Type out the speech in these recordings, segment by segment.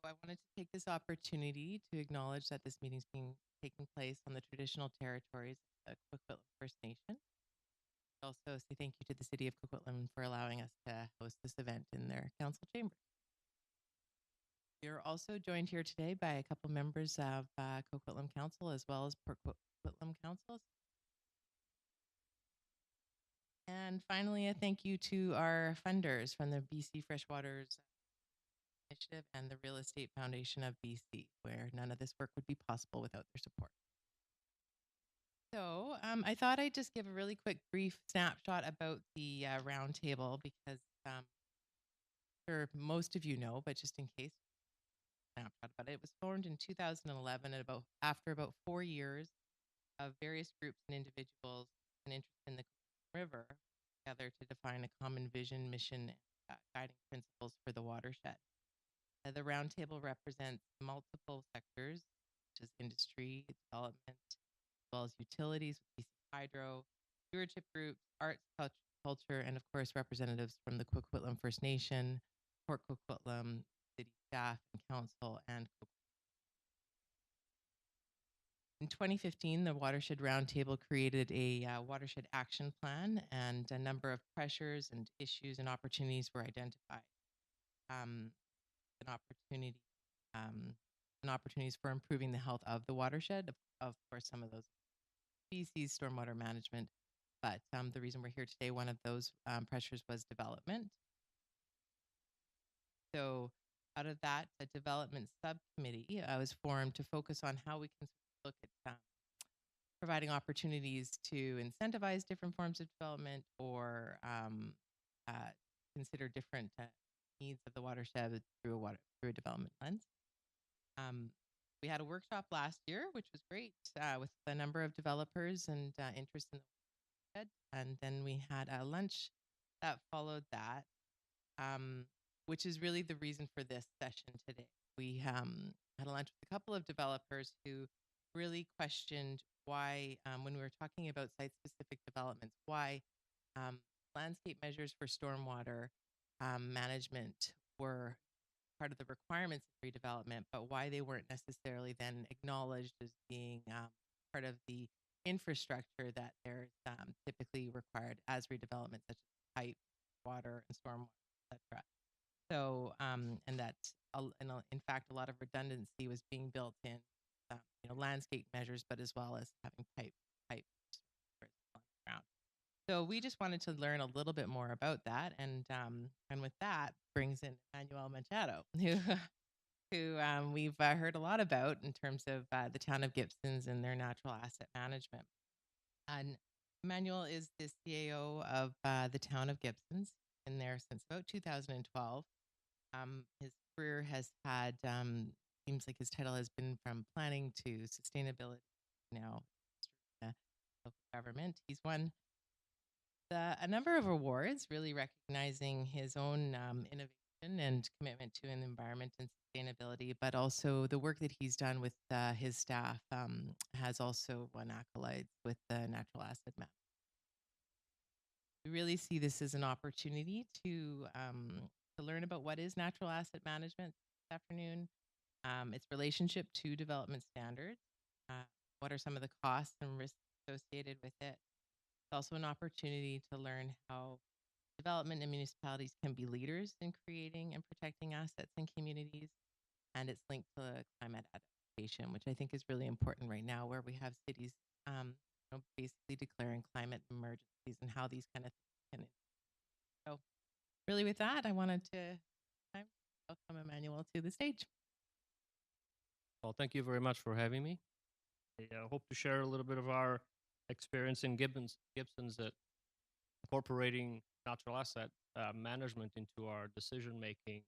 I wanted to take this opportunity to acknowledge that this meeting is taking place on the traditional territories of the Coquitlam First Nation. Also say thank you to the City of Coquitlam for allowing us to host this event in their council chambers. We are also joined here today by a couple members of Coquitlam Council as well as Port Coquitlam Councils. And finally, a thank you to our funders from the BC Freshwaters Initiative and the Real Estate Foundation of BC, where none of this work would be possible without their support. So I thought I'd just give a really quick, brief snapshot about the roundtable because sure most of you know, but just in case, snapshot about it. It was formed in 2011 after about 4 years of various groups and individuals and interest in the river together to define a common vision, mission, and guiding principles for the watershed. The roundtable represents multiple sectors, such as industry, development, as well as utilities with BC Hydro, stewardship groups, arts, culture, and of course representatives from the Coquitlam First Nation, Port Coquitlam, city staff and council, and in 2015, the Watershed Roundtable created a watershed action plan, and a number of pressures and issues and opportunities were identified. Um, an opportunity, um, and opportunities for improving the health of the watershed. Of course, some of those species, stormwater management, but the reason we're here today, one of those pressures was development. So out of that, a development subcommittee was formed to focus on how we can look at providing opportunities to incentivize different forms of development or consider different needs of the watershed through a development lens. We had a workshop last year, which was great, with a number of developers and interest in the watershed. And then we had a lunch that followed that, which is really the reason for this session today. We had a lunch with a couple of developers who really questioned why, when we were talking about site-specific developments, why landscape measures for stormwater management were part of the requirements of redevelopment, but why they weren't necessarily then acknowledged as being part of the infrastructure that there's typically required as redevelopment, such as pipe, water, and stormwater, etc. So, and that, in fact, a lot of redundancy was being built in, landscape measures, but as well as having pipe on the ground. So we just wanted to learn a little bit more about that, and with that brings in Emanuel Machado, who we've heard a lot about in terms of the town of Gibsons and their natural asset management. And Emanuel is the CAO of the town of Gibsons, been there since about 2012. His career has had, seems like his title has been from planning to sustainability, now local government. He's won a number of awards, really recognizing his own innovation and commitment to an environment and sustainability, but also the work that he's done with his staff has also won accolades with the natural asset management. We really see this as an opportunity to learn about what is natural asset management this afternoon, its relationship to development standards, what are some of the costs and risks associated with it. It's also an opportunity to learn how development and municipalities can be leaders in creating and protecting assets and communities, and it's linked to climate adaptation, which I think is really important right now, where we have cities basically declaring climate emergencies and how these kind of things can. So, really, with that, I wanted to welcome Emanuel to the stage. Well, thank you very much for having me. I hope to share a little bit of our experience in Gibsons at incorporating natural asset management into our decision-making,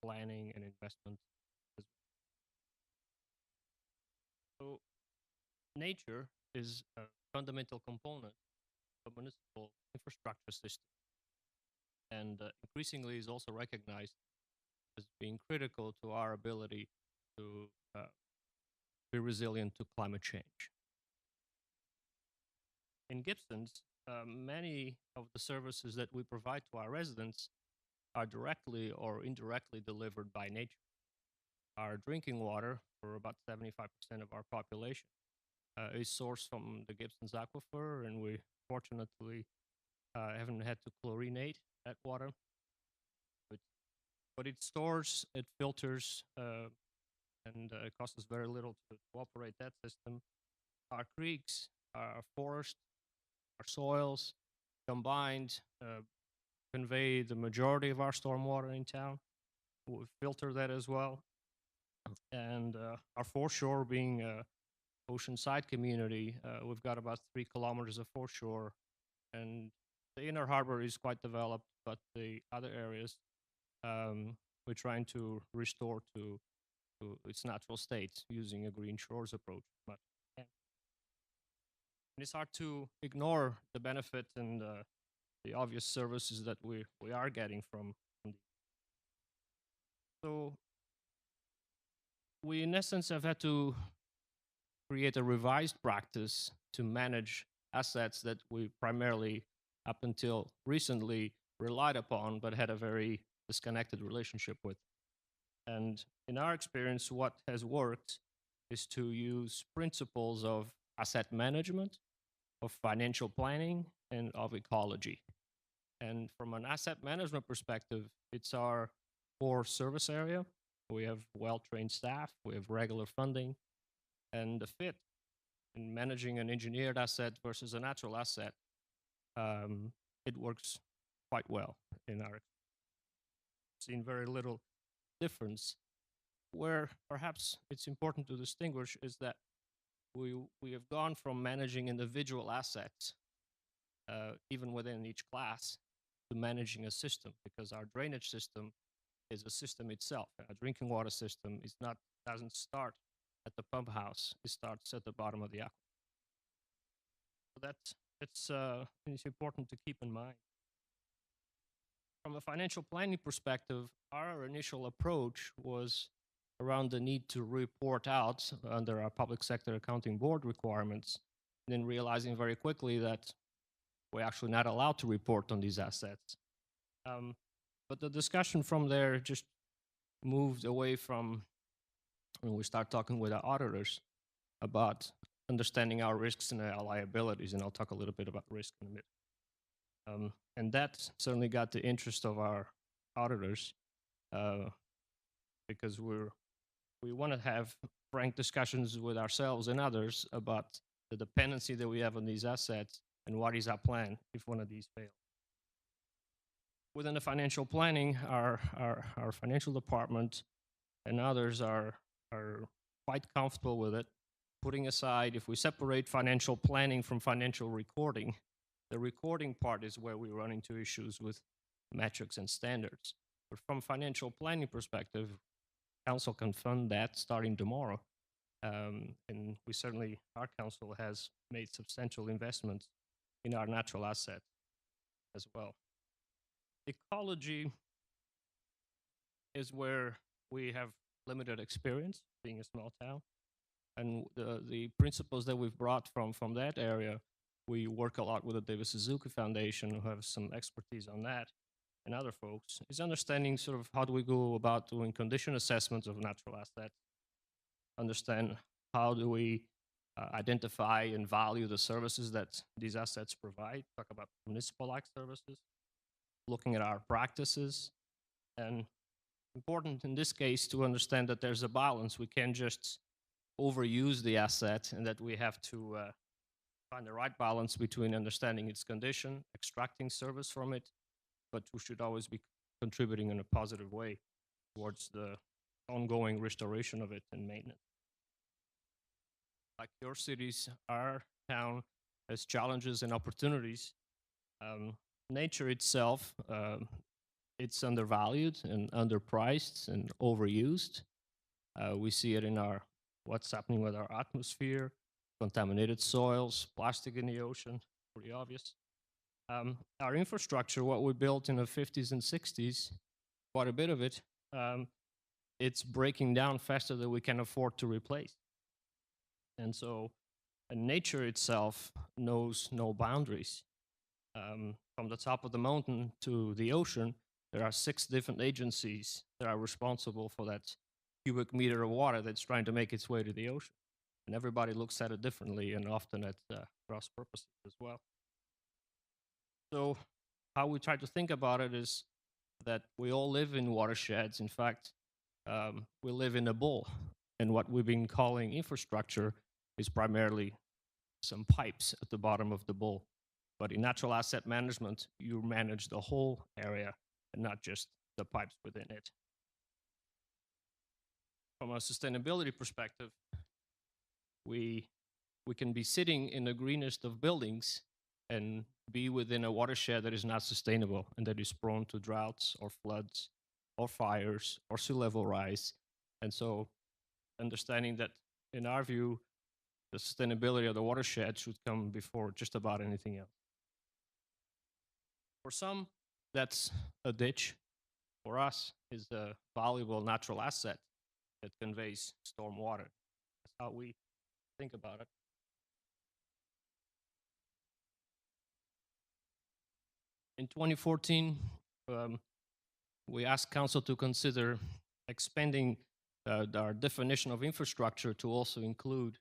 planning, and investment. So nature is a fundamental component of municipal infrastructure system, and increasingly is also recognized as being critical to our ability to be resilient to climate change. In Gibsons, many of the services that we provide to our residents are directly or indirectly delivered by nature. our drinking water for about 75% of our population is sourced from the Gibsons aquifer, and we fortunately haven't had to chlorinate that water. But, but it stores, it filters, and it costs us very little to operate that system. Our creeks, our forest, our soils combined convey the majority of our stormwater in town. We filter that as well. And our foreshore being a oceanside community, we've got about 3 kilometers of foreshore, and the inner harbor is quite developed, but the other areas we're trying to restore to its natural state using a green shores approach. But it's hard to ignore the benefit and the obvious services that we are getting from these. So we, in essence, have had to create a revised practice to manage assets that we primarily, up until recently, relied upon, but had a very disconnected relationship with. And in our experience, what has worked is to use principles of asset management, of financial planning, and of ecology. And from an asset management perspective, it's our core service area. We have well-trained staff, we have regular funding, and the fit in managing an engineered asset versus a natural asset, it works quite well in our seen very little difference. Where perhaps it's important to distinguish is that we have gone from managing individual assets, even within each class, to managing a system, because our drainage system is a system itself. A drinking water system doesn't start at the pump house; it starts at the bottom of the aquifer. So it's important to keep in mind. From a financial planning perspective, our initial approach was around the need to report out under our public sector accounting board requirements, and then realizing very quickly that we're actually not allowed to report on these assets. But the discussion from there just moved away from when we start talking with our auditors about understanding our risks and our liabilities, and I'll talk a little bit about risk in a minute. And that certainly got the interest of our auditors because we want to have frank discussions with ourselves and others about the dependency that we have on these assets and what is our plan if one of these fails. Within the financial planning, our financial department and others are quite comfortable with it, putting aside, if we separate financial planning from financial recording, the recording part is where we run into issues with metrics and standards. But from financial planning perspective, council can fund that starting tomorrow. And we certainly, our council has made substantial investments in our natural assets as well. Ecology is where we have limited experience, being a small town. And the principles that we've brought from that area, we work a lot with the David Suzuki Foundation, who have some expertise on that, and other folks, is understanding sort of how do we go about doing condition assessments of natural assets, understand how do we identify and value the services that these assets provide, talk about municipal-like services, looking at our practices, and important in this case to understand that there's a balance. We can't just overuse the asset, and that we have to find the right balance between understanding its condition, extracting service from it, but we should always be contributing in a positive way towards the ongoing restoration of it and maintenance. Like your cities, our town has challenges and opportunities. Nature itself, it's undervalued and underpriced and overused. We see it in what's happening with our atmosphere, contaminated soils, plastic in the ocean, pretty obvious. Our infrastructure, what we built in the 50s and 60s, quite a bit of it, it's breaking down faster than we can afford to replace. And so nature itself knows no boundaries. From the top of the mountain to the ocean, there are 6 different agencies that are responsible for that cubic meter of water that's trying to make its way to the ocean. And everybody looks at it differently and often at cross purposes as well. So, how we try to think about it is that we all live in watersheds. In fact, we live in a bowl. And what we've been calling infrastructure is primarily some pipes at the bottom of the bowl. But in natural asset management, you manage the whole area and not just the pipes within it. From a sustainability perspective, we can be sitting in the greenest of buildings and be within a watershed that is not sustainable and that is prone to droughts or floods or fires or sea level rise. And so understanding that, in our view, the sustainability of the watershed should come before just about anything else. For some, that's a ditch. For us, is a valuable natural asset that conveys storm water. That's how we think about it. In 2014, we asked Council to consider expanding our definition of infrastructure to also include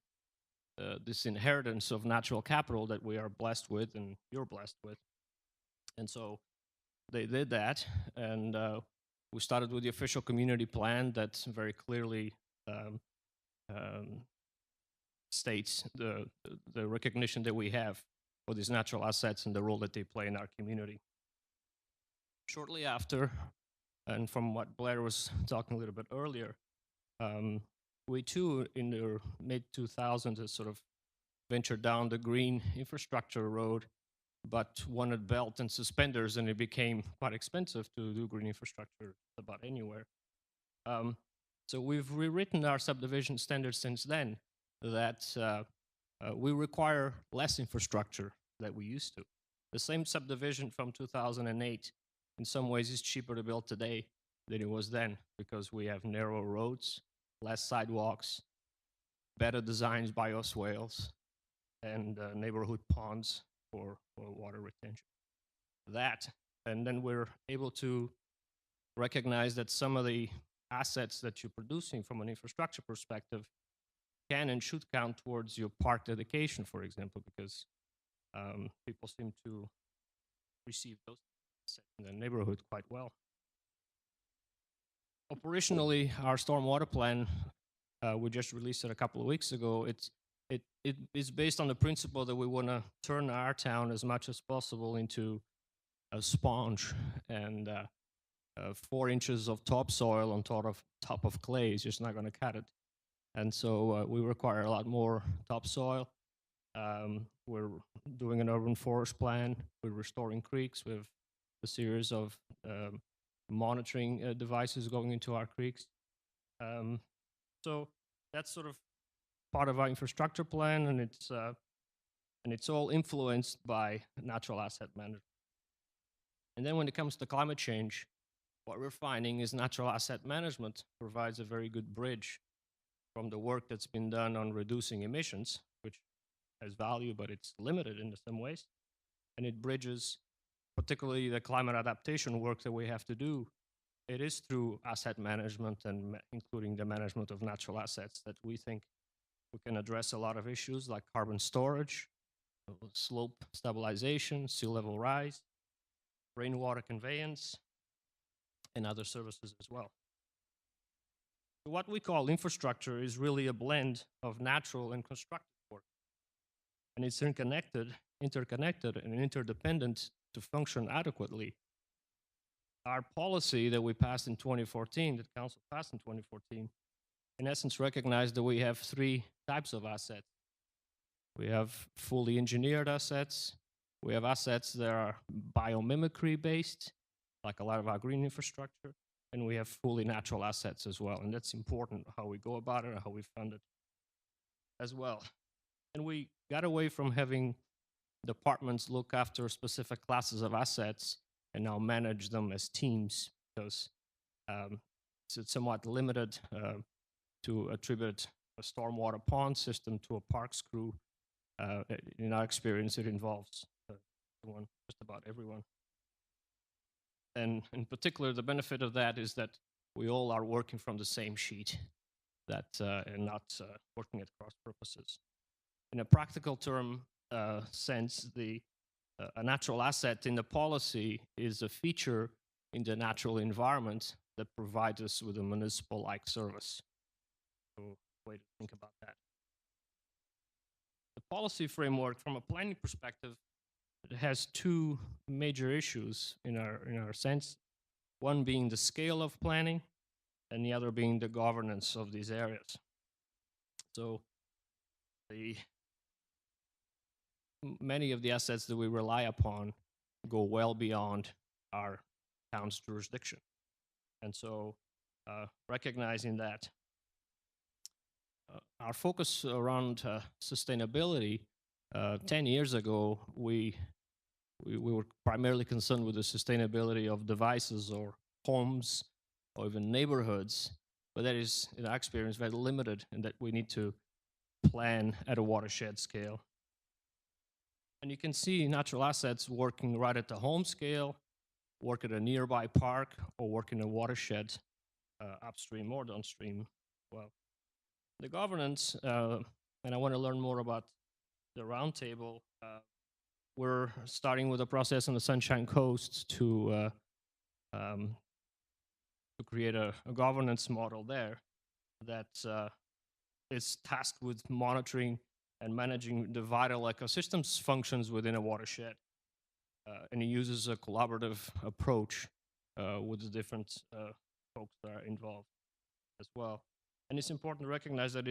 this inheritance of natural capital that we are blessed with and you're blessed with. And so they did that, and we started with the official community plan that very clearly states the recognition that we have for these natural assets and the role that they play in our community. Shortly after, and from what Blair was talking a little bit earlier, we too, in the mid-2000s, sort of ventured down the green infrastructure road, but wanted belt and suspenders, and it became quite expensive to do green infrastructure about anywhere. So we've rewritten our subdivision standards since then that we require less infrastructure than we used to. The same subdivision from 2008, in some ways, is cheaper to build today than it was then because we have narrow roads, less sidewalks, better designs bioswales, and neighborhood ponds for water retention. That, and then we're able to recognize that some of the assets that you're producing from an infrastructure perspective can and should count towards your park dedication, for example, because people seem to receive those assets in the neighborhood quite well. Operationally, our stormwater plan, we just released it a couple of weeks ago. It is based on the principle that we want to turn our town as much as possible into a sponge, and 4 inches of topsoil on top of clay is just not going to cut it. And so we require a lot more topsoil. We're doing an urban forest plan. We're restoring creeks. We have a series of monitoring devices going into our creeks. So that's sort of part of our infrastructure plan, and it's all influenced by natural asset management. And then when it comes to climate change, what we're finding is natural asset management provides a very good bridge from the work that's been done on reducing emissions, which has value, but it's limited in some ways. And it bridges particularly the climate adaptation work that we have to do. It is through asset management and including the management of natural assets that we think we can address a lot of issues like carbon storage, slope stabilization, sea level rise, rainwater conveyance, and other services as well. What we call infrastructure is really a blend of natural and constructed work. And it's interconnected and interdependent to function adequately. Our policy that we passed in 2014, that Council passed in 2014, in essence recognized that we have 3 types of assets. We have fully engineered assets. We have assets that are biomimicry based, like a lot of our green infrastructure. And we have fully natural assets as well. And that's important, how we go about it and how we fund it as well. And we got away from having departments look after specific classes of assets and now manage them as teams, because it's somewhat limited to attribute a stormwater pond system to a parks crew. In our experience, it involves just about everyone. And in particular, the benefit of that is that we all are working from the same sheet that and not working at cross purposes. In a practical term sense, a natural asset in the policy is a feature in the natural environment that provides us with a municipal-like service. So, way to think about that. The policy framework, from a planning perspective, it has two major issues in our sense. One being the scale of planning, and the other being the governance of these areas. So, many of the assets that we rely upon go well beyond our town's jurisdiction. And so recognizing that our focus around sustainability, 10 years ago, we were primarily concerned with the sustainability of devices or homes or even neighborhoods. But that is, in our experience, very limited in that we need to plan at a watershed scale. And you can see natural assets working right at the home scale, work at a nearby park, or work in a watershed upstream or downstream. Well, the governance, and I want to learn more about the Roundtable. We're starting with a process on the Sunshine Coast to create a governance model there that is tasked with monitoring and managing the vital ecosystems functions within a watershed. And it uses a collaborative approach with the different folks that are involved as well. And it's important to recognize that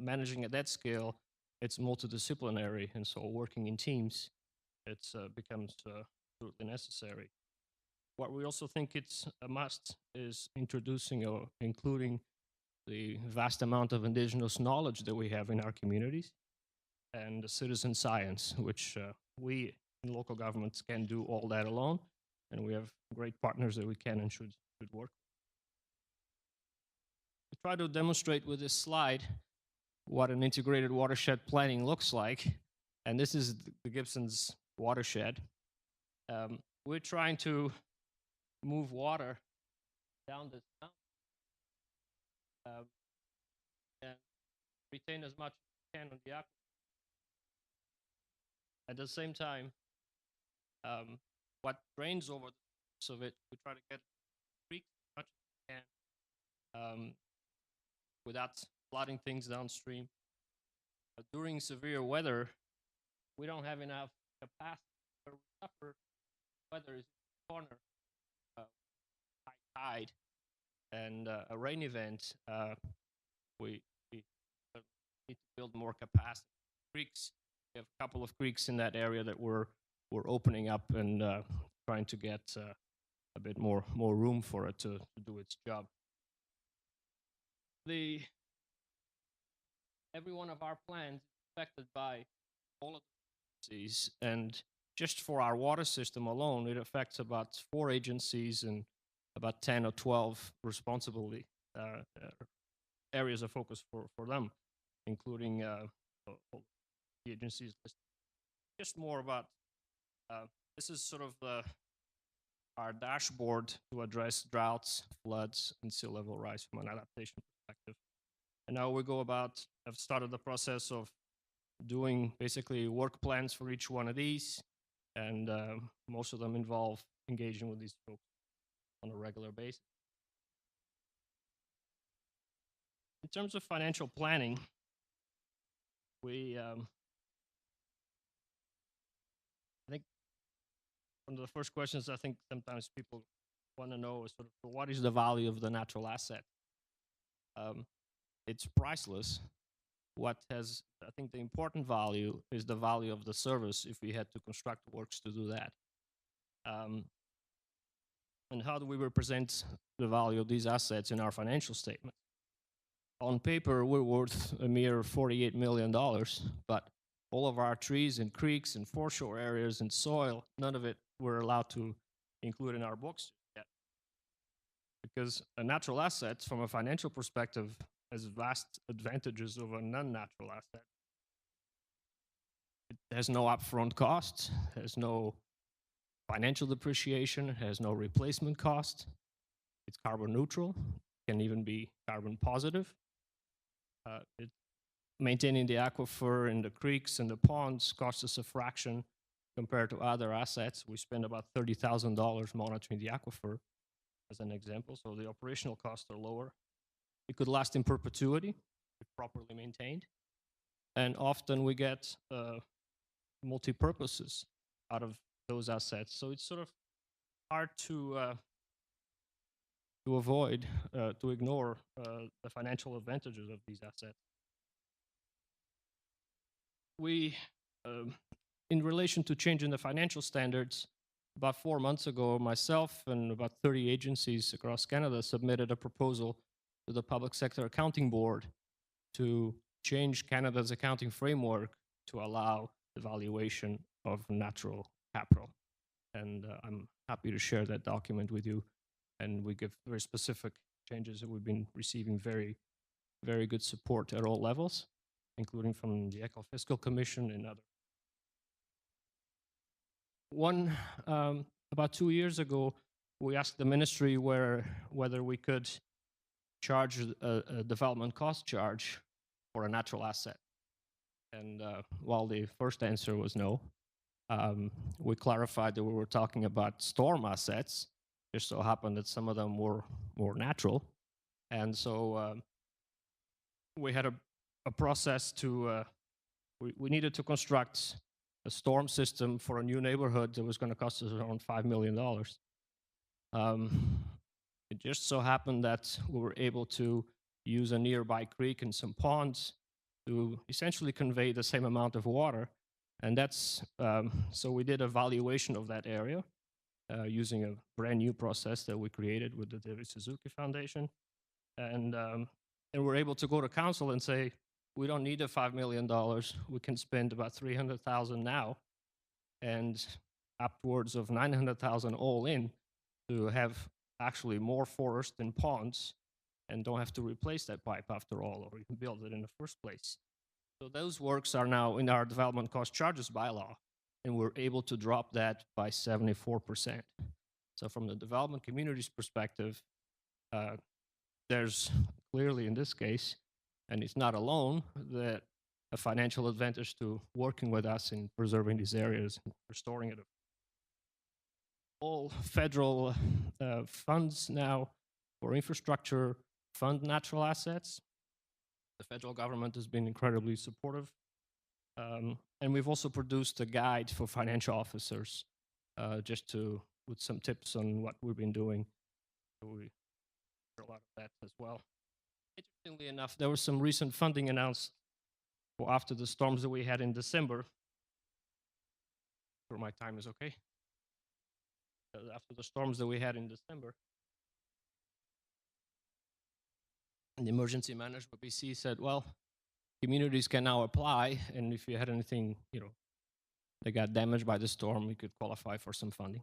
managing at that scale, it's multidisciplinary, and so working in teams, it becomes absolutely necessary. What we also think it's a must is introducing or including the vast amount of indigenous knowledge that we have in our communities and the citizen science, which we in local governments can do all that alone, and we have great partners that we can and should work. We try to demonstrate with this slide what an integrated watershed planning looks like, and this is the Gibsons watershed. We're trying to move water down this mountain and retain as much as we can on the aquifer. At the same time, what drains over the surface of it, we try to get creeks as much as we can without flooding things downstream. But during severe weather, we don't have enough capacity. Where we suffer weather is in the corner, high tide, and a rain event. We need to build more capacity. Creeks, we have a couple of creeks in that area that we're opening up and trying to get a bit more room for it to do its job. Every one of our plans is affected by all of the agencies, and just for our water system alone, it affects about 4 agencies and about 10 or 12 responsibility areas of focus for them, including the agencies listed. Just more about this is sort of our dashboard to address droughts, floods, and sea level rise from an adaptation perspective. And now I've started the process of doing basically work plans for each one of these, and most of them involve engaging with these folks on a regular basis. In terms of financial planning, I think one of the first questions I think sometimes people want to know is sort of what is the value of the natural asset? It's priceless. I think the important value is the value of the service if we had to construct works to do that. And how do we represent the value of these assets in our financial statement? On paper, we're worth a mere $48 million, but all of our trees and creeks and foreshore areas and soil, none of it we're allowed to include in our books yet. Because a natural asset, from a financial perspective, has vast advantages over a non-natural asset. It has no upfront costs, has no financial depreciation, has no replacement cost. It's carbon neutral, can even be carbon positive. Maintaining the aquifer in the creeks and the ponds costs us a fraction compared to other assets. We spend about $30,000 monitoring the aquifer, as an example, so the operational costs are lower. It could last in perpetuity if properly maintained. And often we get multi-purposes out of those assets. So it's sort of hard to avoid, to ignore the financial advantages of these assets. We, in relation to changing the financial standards, about 4 months ago, myself and about 30 agencies across Canada submitted a proposal to the Public Sector Accounting Board to change Canada's accounting framework to allow the valuation of natural capital. And I'm happy to share that document with you. And we give very specific changes that we've been receiving very, very good support at all levels, including from the Ecofiscal Commission and others. About 2 years ago, we asked the ministry whether we could charge a development cost charge for a natural asset. And while the first answer was no, we clarified that we were talking about storm assets. Just so happened that some of them were more natural. And so we had a process to, we needed to construct a storm system for a new neighborhood that was going to cost us around $5 million. It just so happened that we were able to use a nearby creek and some ponds to essentially convey the same amount of water. And that's, so we did a valuation of that area using a brand new process that we created with the David Suzuki Foundation. And we're able to go to council and say, we don't need the $5 million. We can spend about $300,000 now and upwards of $900,000 all in to have actually more forest and ponds and don't have to replace that pipe after all, or even build it in the first place. So those works are now in our development cost charges bylaw, and we're able to drop that by 74%. So from the development community's perspective, there's clearly in this case, and it's not alone, that a financial advantage to working with us in preserving these areas and restoring it. All federal funds now for infrastructure fund natural assets. The federal government has been incredibly supportive. And we've also produced a guide for financial officers just with some tips on what we've been doing. So we hear a lot of that as well. Interestingly enough, there was some recent funding announced for after the storms that we had in December. Sure, my time is okay. After the storms that we had in December, the Emergency Management BC said, well, communities can now apply, and if you had anything, that got damaged by the storm, you could qualify for some funding.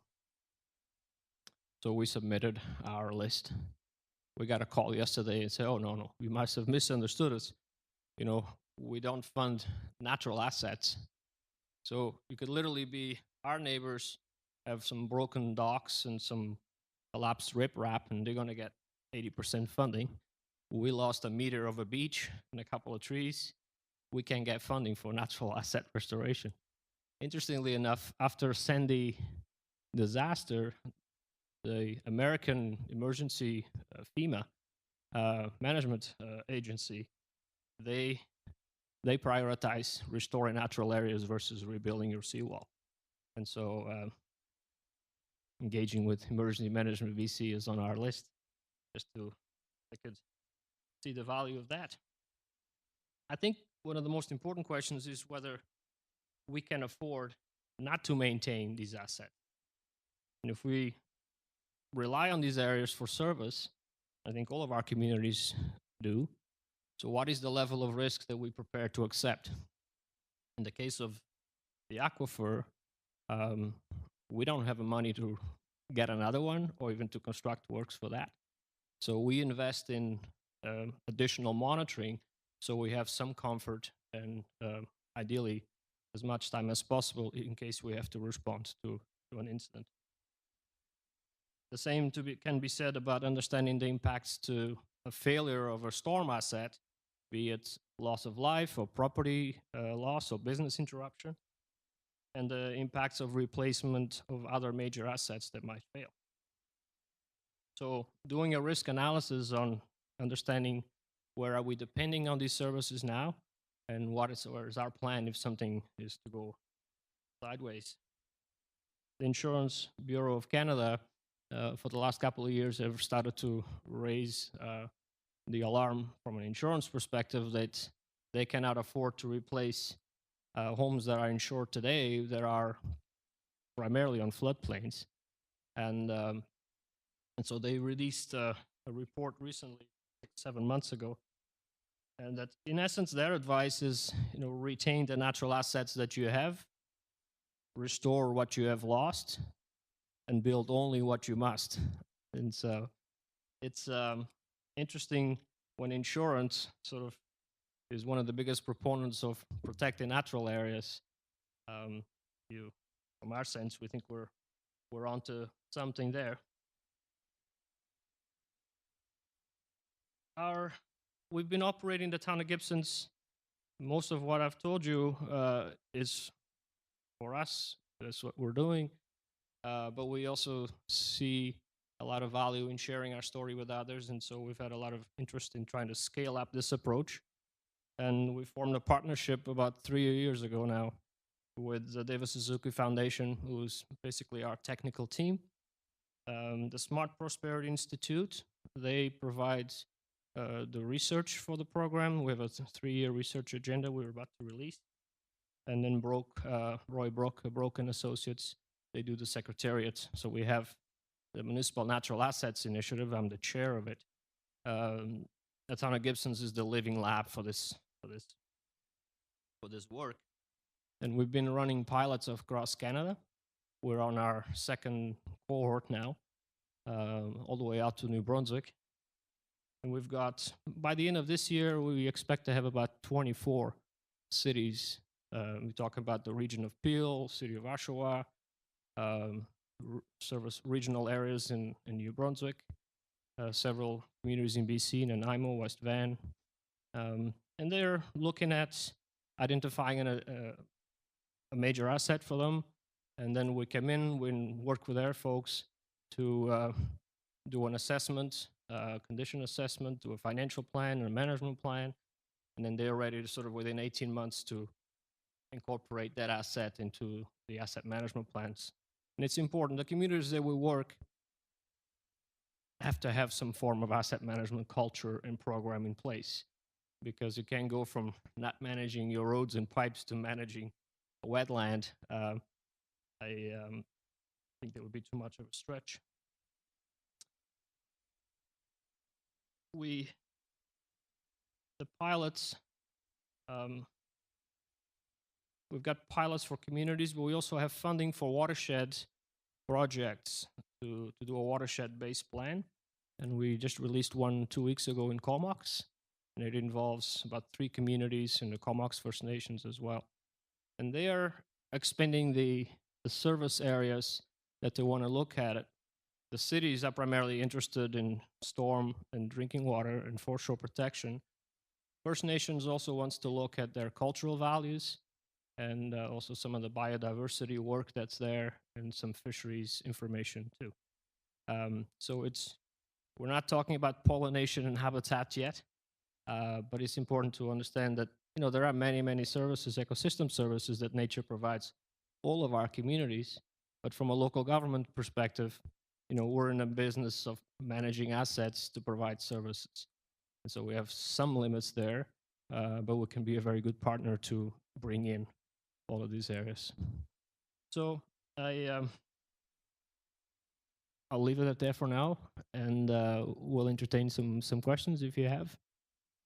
So we submitted our list. We got a call yesterday and said, oh, no, you must have misunderstood us. We don't fund natural assets. So you could literally be our neighbors, have some broken docks and some collapsed riprap, and they're going to get 80% funding. We lost a meter of a beach and a couple of trees. We can't get funding for natural asset restoration. Interestingly enough, after Sandy disaster, the American Emergency FEMA Management Agency, they prioritize restoring natural areas versus rebuilding your seawall. And so engaging with Emergency Management BC is on our list, just to I could see the value of that. I think one of the most important questions is whether we can afford not to maintain these assets. And if we rely on these areas for service, I think all of our communities do. So what is the level of risk that we prepare to accept? In the case of the aquifer, we don't have the money to get another one or even to construct works for that. So we invest in additional monitoring so we have some comfort and ideally as much time as possible in case we have to respond to an incident. The same can be said about understanding the impacts to a failure of a storm asset, be it loss of life or property loss or business interruption, and the impacts of replacement of other major assets that might fail. So doing a risk analysis on understanding where are we depending on these services now, and what is our plan if something is to go sideways. The Insurance Bureau of Canada, for the last couple of years, have started to raise the alarm from an insurance perspective that they cannot afford to replace homes that are insured today that are primarily on floodplains. And so they released a report recently, 7 months ago, and that in essence their advice is, retain the natural assets that you have, restore what you have lost, and build only what you must. And so it's interesting when insurance sort of is one of the biggest proponents of protecting natural areas. From our sense, we think we're onto something there. We've been operating the Town of Gibsons. Most of what I've told you is for us. That's what we're doing. But we also see a lot of value in sharing our story with others, and so we've had a lot of interest in trying to scale up this approach. And we formed a partnership about 3 years ago now with the Davis Suzuki Foundation, who's basically our technical team. The Smart Prosperity Institute, they provide the research for the program. We have a 3-year research agenda we're about to release. And then Roy Brock and Associates, they do the secretariat. So we have the Municipal Natural Assets Initiative. I'm the chair of it. The Town of Gibsons is the living lab for this work. And we've been running pilots across Canada. We're on our second cohort now, all the way out to New Brunswick. And we've got, by the end of this year, we expect to have about 24 cities. We talk about the region of Peel, city of Oshawa, service regional areas in New Brunswick, several communities in BC, Nanaimo, West Van. And they're looking at identifying a major asset for them. And then we come in, we work with their folks to do an assessment, condition assessment, do a financial plan and a management plan. And then they're ready to sort of within 18 months to incorporate that asset into the asset management plans. And it's important, the communities that we work have to have some form of asset management culture and program in place, because you can't go from not managing your roads and pipes to managing a wetland. I think that would be too much of a stretch. The pilots, we've got pilots for communities, but we also have funding for watershed projects to do a watershed-based plan. And we just released one 2 weeks ago in Comox, and it involves about 3 communities in the Comox First Nations as well. And they are expanding the service areas that they want to look at it. The cities are primarily interested in storm and drinking water and foreshore protection. First Nations also wants to look at their cultural values and also some of the biodiversity work that's there and some fisheries information too. So we're not talking about pollination and habitat yet, but it's important to understand that there are many, many services, ecosystem services that nature provides all of our communities. But from a local government perspective, we're in a business of managing assets to provide services. And so we have some limits there, but we can be a very good partner to bring in all of these areas. So I'll leave it at there for now, and we'll entertain some questions if you have.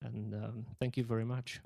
And thank you very much.